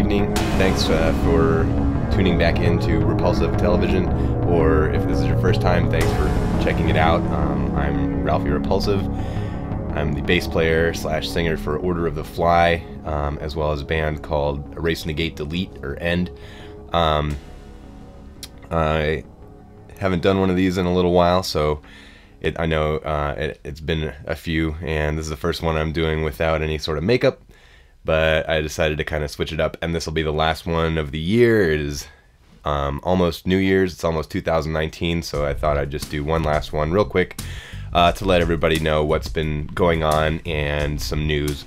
evening. Thanks for tuning back into Repulsive Television, or if this is your first time, thanks for checking it out. I'm Ralphie Repulsive. I'm the bass player slash singer for Order of the Fly, as well as a band called Erase, Negate, Delete, or End. I haven't done one of these in a little while, so I know it's been a few, and this is the first one I'm doing without any sort of makeup. But I decided to kind of switch it up, and this will be the last one of the year. It is almost New Year's. It's almost 2019, so I thought I'd just do one last one real quick to let everybody know what's been going on and some news.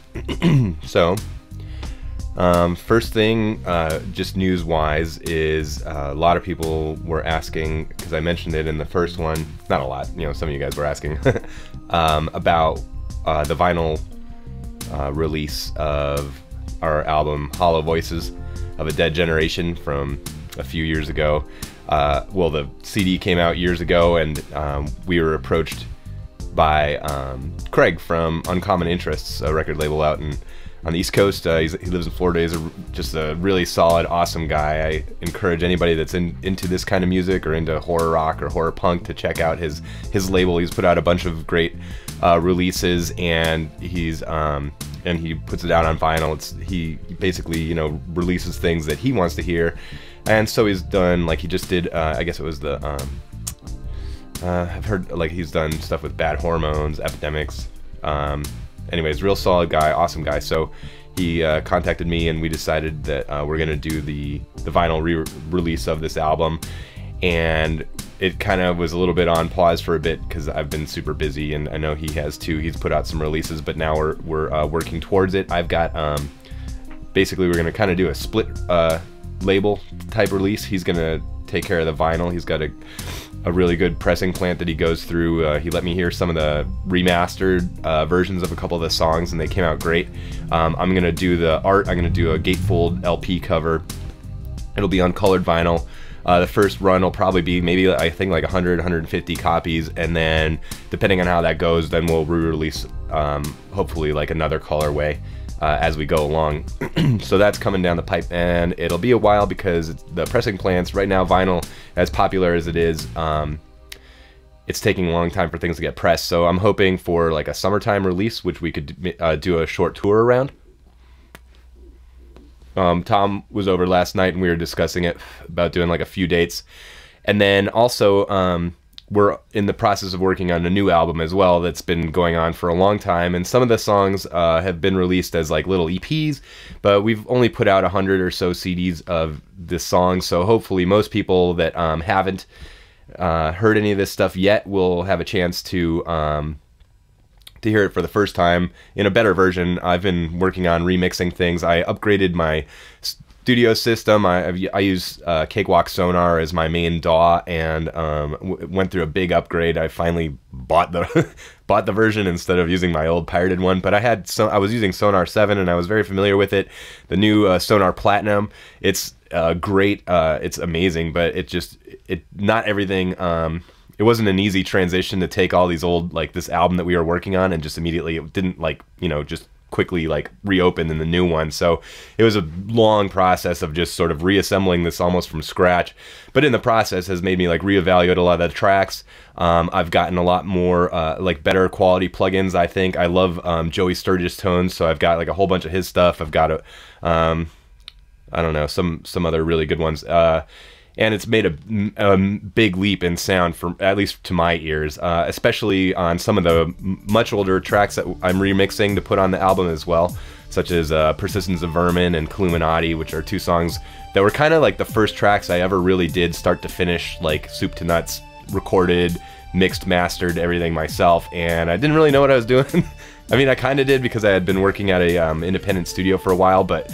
So, first thing, just news-wise, is a lot of people were asking, because I mentioned it in the first one, not a lot, you know, some of you guys were asking, about the vinyl release of our album Hollow Voices of a Dead Generation from a few years ago. Well, the CD came out years ago, and we were approached by Craig from Uncommon Interests, a record label out on the East Coast. He lives in Florida. He's just a really solid, awesome guy. I encourage anybody that's into this kind of music or into horror rock or horror punk to check out his label. He's put out a bunch of great releases, and he puts it out on vinyl. He basically, you know, releases things that he wants to hear, and so he's done, like, he just did, I guess it was the I've heard, like, he's done stuff with Bad Hormones, Epidemics. Anyways, real solid guy, awesome guy. So he contacted me, and we decided that we're gonna do the vinyl re-release of this album. And it kind of was a little bit on pause for a bit because I've been super busy, and I know he has too. He's put out some releases, but now we're working towards it. I've got basically, we're gonna kind of do a split label type release. He's gonna take care of the vinyl. He's got a really good pressing plant that he goes through. He let me hear some of the remastered versions of a couple of the songs, and they came out great. I'm gonna do the art. I'm gonna do a gatefold LP cover. It'll be on colored vinyl. The first run will probably be maybe, I think, like 100, 150 copies, and then depending on how that goes, then we'll re-release hopefully like another colorway as we go along. So that's coming down the pipe, and it'll be a while because the pressing plants right now, vinyl, as popular as it is, it's taking a long time for things to get pressed. So I'm hoping for like a summertime release, which we could do a short tour around. Tom was over last night, and we were discussing it about doing like a few dates. And then also we're in the process of working on a new album as well that's been going on for a long time, and some of the songs have been released as like little EPs, but we've only put out 100 or so CDs of this song. So hopefully most people that haven't heard any of this stuff yet will have a chance to hear it for the first time in a better version. I've been working on remixing things. I upgraded my studio system. I use Cakewalk Sonar as my main DAW, and went through a big upgrade. I finally bought the version instead of using my old pirated one. But I was using Sonar 7, and I was very familiar with it. The new Sonar Platinum, it's great. It's amazing, but not everything. It wasn't an easy transition to take all these old, like this album that we were working on, and just immediately, it didn't, like, you know, just quickly like reopen in the new one. So it was a long process of just sort of reassembling this almost from scratch, but in the process has made me like reevaluate a lot of the tracks. I've gotten a lot more like better quality plugins. I think I love Joey Sturgis tones, so I've got like a whole bunch of his stuff. I've got I don't know, some other really good ones. And it's made a big leap in sound, for at least to my ears, especially on some of the much older tracks that I'm remixing to put on the album as well, such as Persistence of Vermin and Illuminati, which are two songs that were kind of like the first tracks I ever really did start to finish, like soup to nuts, recorded, mixed, mastered, everything myself, and I didn't really know what I was doing. I mean, I kind of did because I had been working at a independent studio for a while, but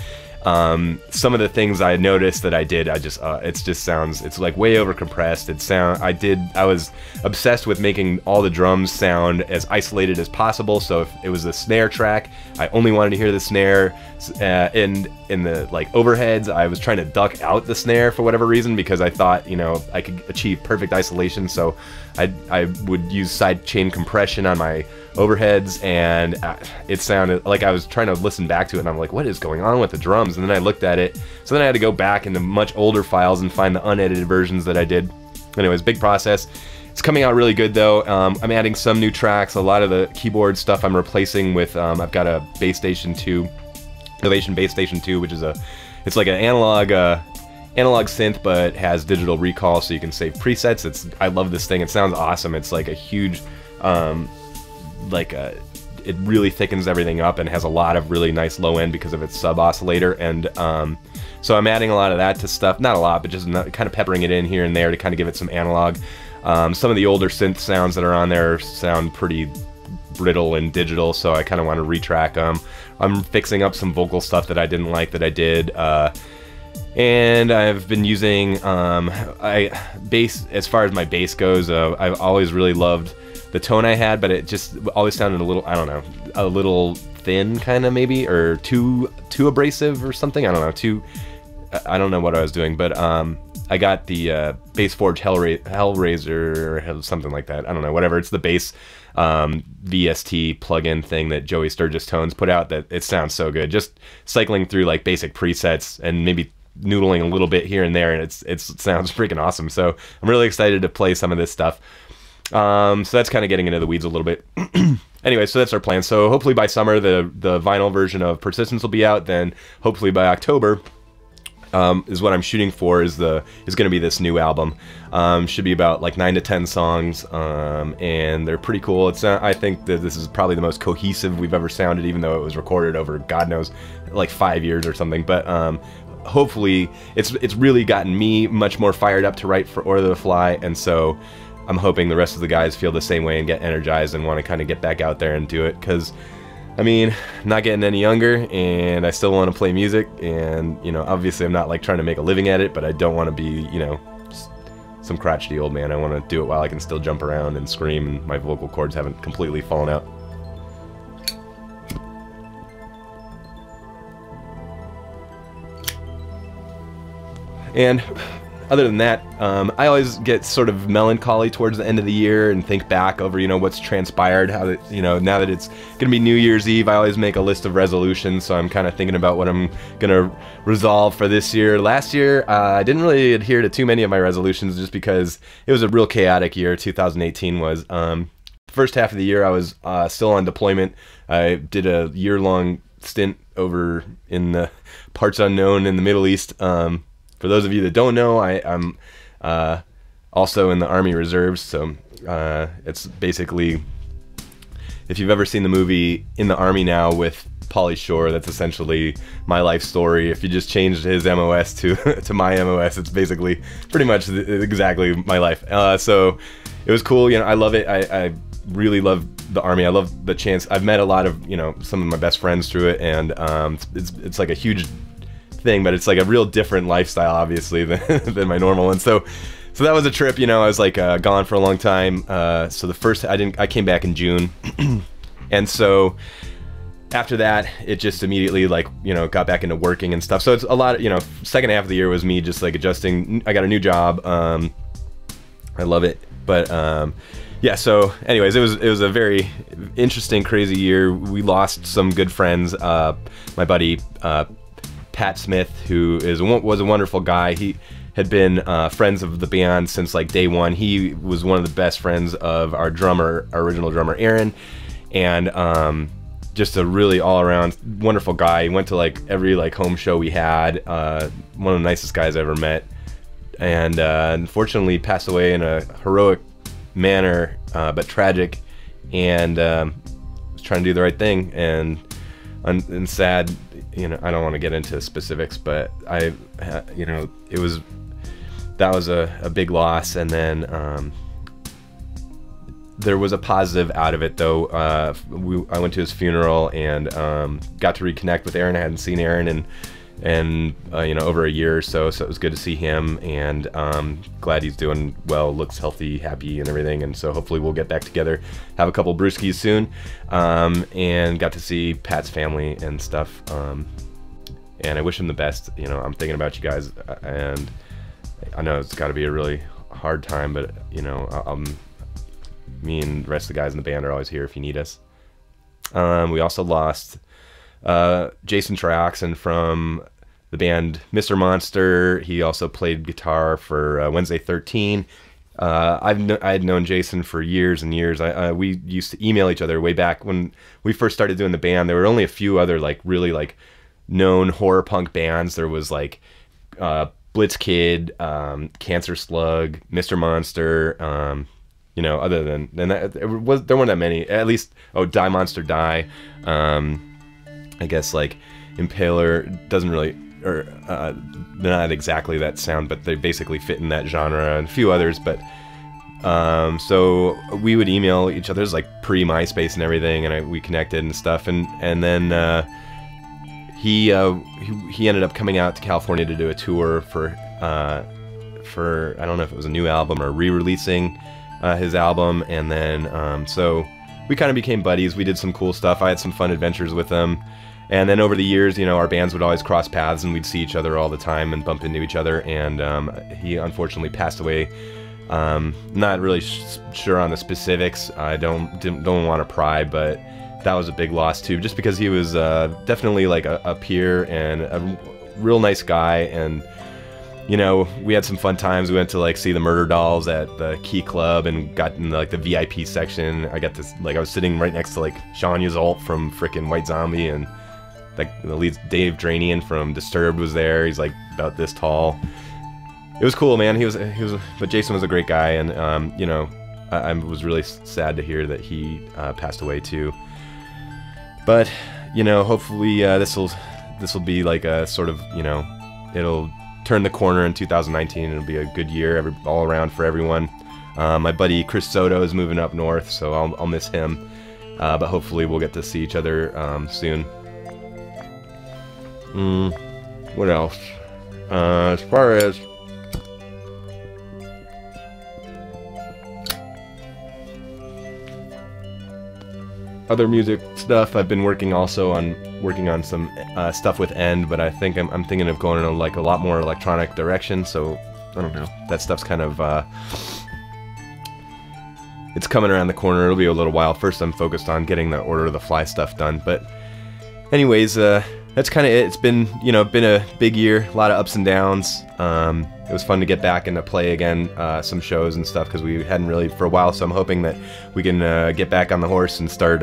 some of the things I noticed that I did, it just sounds, it's like way over compressed. I was obsessed with making all the drums sound as isolated as possible. So if it was a snare track, I only wanted to hear the snare. In the like overheads, I was trying to duck out the snare for whatever reason, because I thought, you know, I could achieve perfect isolation. So I would use side chain compression on my overheads, and it sounded like I was trying to listen back to it, and I'm like, what is going on with the drums? songs, and then I looked at it, so then I had to go back into much older files and find the unedited versions that I did. Anyways, big process. It's coming out really good though. I'm adding some new tracks. A lot of the keyboard stuff I'm replacing with, I've got a Bass Station 2, Ovation Bass Station 2, which is it's like an analog synth, but has digital recall, so you can save presets. I love this thing. It sounds awesome. It's like a huge, it really thickens everything up and has a lot of really nice low end because of its sub oscillator. And so I'm adding a lot of that to stuff. Not a lot, but just kind of peppering it in here and there to kind of give it some analog. Some of the older synth sounds that are on there sound pretty brittle and digital, so I kind of want to retrack them. I'm fixing up some vocal stuff that I didn't like that I did. And I've been using bass. As far as my bass goes, I've always really loved the tone I had, but it just always sounded a little, I don't know, a little thin kind of maybe, or too abrasive or something. I don't know, I don't know what I was doing, but I got the Bass Forge Hellraiser or something like that. I don't know, whatever. It's the bass VST plugin thing that Joey Sturgis Tones put out. That it sounds so good. Just cycling through like basic presets and maybe noodling a little bit here and there, and it sounds freaking awesome. So I'm really excited to play some of this stuff. So that's kind of getting into the weeds a little bit. Anyway, so that's our plan. So hopefully by summer the vinyl version of Persistence will be out. Then hopefully by October is what I'm shooting for. Is going to be this new album. Should be about like 9 to 10 songs, and they're pretty cool. I think that this is probably the most cohesive we've ever sounded, even though it was recorded over God knows like 5 years or something. But hopefully it's really gotten me much more fired up to write for Order of the Fly, and so I'm hoping the rest of the guys feel the same way and get energized and want to kind of get back out there and do it, because I mean, I'm not getting any younger and I still want to play music, and you know, obviously I'm not like trying to make a living at it, but I don't want to be, you know, some crotchety old man. I want to do it while I can still jump around and scream and my vocal cords haven't completely fallen out. And other than that, I always get sort of melancholy towards the end of the year and think back over, you know, what's transpired, how that, you know, now that it's gonna be New Year's Eve, I always make a list of resolutions, so I'm kind of thinking about what I'm gonna resolve for this year. Last year, I didn't really adhere to too many of my resolutions just because it was a real chaotic year. 2018 was. First half of the year, I was still on deployment. I did a year-long stint over in the parts unknown in the Middle East. For those of you that don't know, I'm also in the Army Reserves, so it's basically, if you've ever seen the movie In the Army Now with Pauly Shore, that's essentially my life story. If you just changed his MOS to my MOS, it's basically pretty much exactly my life. So it was cool, you know, I love it. I really love the Army. I love the chance. I've met a lot of, you know, some of my best friends through it, and it's like a huge thing, but it's like a real different lifestyle obviously than my normal one. So that was a trip, you know. I was like gone for a long time. So the first I came back in June and so after that it just immediately, like, you know, got back into working and stuff. So it's a lot of, you know, second half of the year was me just like adjusting. I got a new job. I love it, but yeah, so anyways, it was a very interesting, crazy year. We lost some good friends. My buddy Pat Smith, who was a wonderful guy. He had been friends of the band since like day one. He was one of the best friends of our original drummer Aaron, and just a really all-around wonderful guy. He went to like every like home show we had. One of the nicest guys I ever met, and unfortunately passed away in a heroic manner, but tragic, and was trying to do the right thing, and sad. You know, I don't want to get into specifics, but you know, that was a big loss. And then there was a positive out of it though. I went to his funeral and got to reconnect with Aaron. I hadn't seen Aaron in you know, over a year or so, so it was good to see him, and glad he's doing well, looks healthy, happy and everything. And so hopefully we'll get back together, have a couple brewskis soon, and got to see Pat's family and stuff, and I wish him the best. You know, I'm thinking about you guys, and I know it's got to be a really hard time, but you know, me and the rest of the guys in the band are always here if you need us. We also lost Jason Trioxin from the band Mr. Monster. He also played guitar for Wednesday 13. I had known Jason for years and years. We used to email each other way back when we first started doing the band. There were only a few other like really like known horror punk bands. There was like Blitz Kid, Cancer Slug, Mr. Monster. You know, other than that, there weren't that many. At least, Die Monster Die. I guess like Impaler doesn't really, or they're not exactly that sound, but they basically fit in that genre, and a few others. But so we would email each other. It was like pre-MySpace and everything, and we connected and stuff. And then he ended up coming out to California to do a tour for I don't know if it was a new album or re-releasing his album. And then so we kind of became buddies. We did some cool stuff. I had some fun adventures with him. And then over the years, you know, our bands would always cross paths, and we'd see each other all the time and bump into each other. And he unfortunately passed away. Not really sure on the specifics. I don't want to pry, but that was a big loss too, just because he was definitely like a peer and a real nice guy. And you know, we had some fun times. We went to like see the Murder Dolls at the Key Club and got in like the VIP section. I got this, like I was sitting right next to like Sean Yzalt from frickin' White Zombie, and like the lead Dave Dranian from Disturbed was there. He's like about this tall. It was cool, man. But Jason was a great guy, and you know, I was really sad to hear that he passed away too. But you know, hopefully this will be like a sort of, you know, it'll turn the corner in 2019. It'll be a good year all around for everyone. My buddy Chris Soto is moving up north, so I'll miss him. But hopefully we'll get to see each other soon. What else? As far as other music stuff, I've been working on some stuff with End, but I think I'm thinking of going in like a lot more electronic direction. So I don't know. That stuff's kind of it's coming around the corner. It'll be a little while. First, I'm focused on getting the Order of the Fly stuff done. But anyways, that's kind of it. It's been, you know, been a big year, a lot of ups and downs. It was fun to get back and to play again, some shows and stuff, because we hadn't really for a while. So I'm hoping that we can get back on the horse and start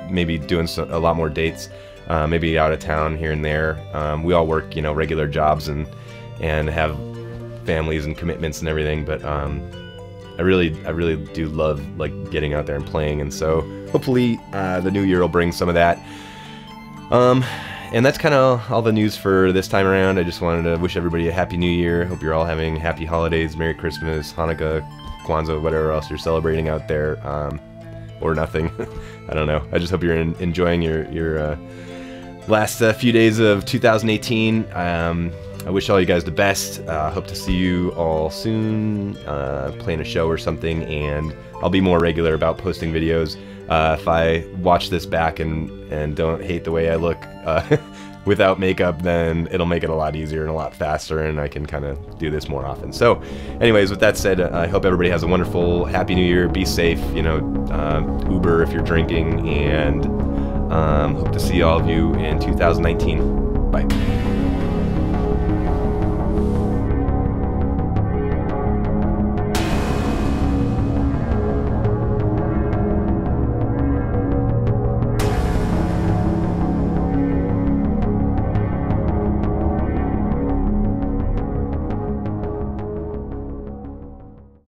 maybe doing a lot more dates, maybe out of town here and there. We all work, you know, regular jobs and have families and commitments and everything. But I really do love like getting out there and playing, and so hopefully the new year will bring some of that. And that's kind of all the news for this time around. I just wanted to wish everybody a happy new year. Hope you're all having happy holidays, Merry Christmas, Hanukkah, Kwanzaa, whatever else you're celebrating out there, or nothing. I don't know. I just hope you're enjoying your last few days of 2018. I wish all you guys the best. Hope to see you all soon, playing a show or something, and I'll be more regular about posting videos. If I watch this back and don't hate the way I look without makeup, then it'll make it a lot easier and a lot faster, and I can kind of do this more often. So anyways, with that said, I hope everybody has a wonderful, happy new year. Be safe, you know, Uber if you're drinking, and hope to see all of you in 2019. Bye.